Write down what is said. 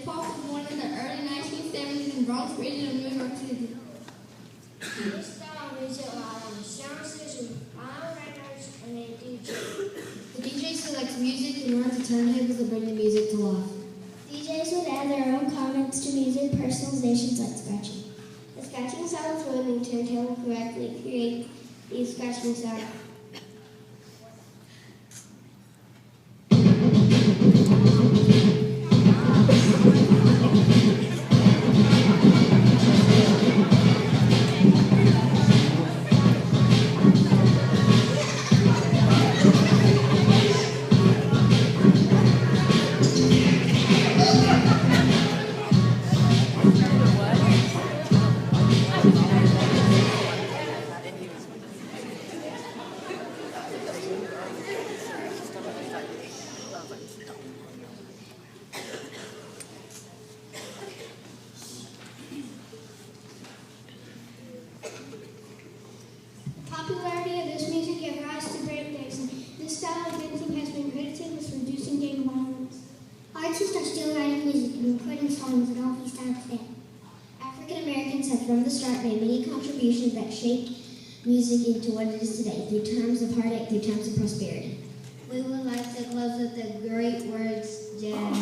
Hip-hop was born in the early 1970s in Bronx region of New York City. This style of music relies on sound system, vinyl records, and a DJ. The DJ selects music and runs the turntables to bring the music to life. DJs would add their own comments to music personalizations like scratching. The scratching sound is when the turntable correctly create the scratching sound. The popularity of this music gave rise to breakdancing. This style of dancing has been credited with reducing gang violence. Artists are still writing music and recording songs in all these styles today. African Americans have from the start made many contributions that shaped music into what it is today, through times of heartache, through times of prosperity. We would like to close with the great words, jazz.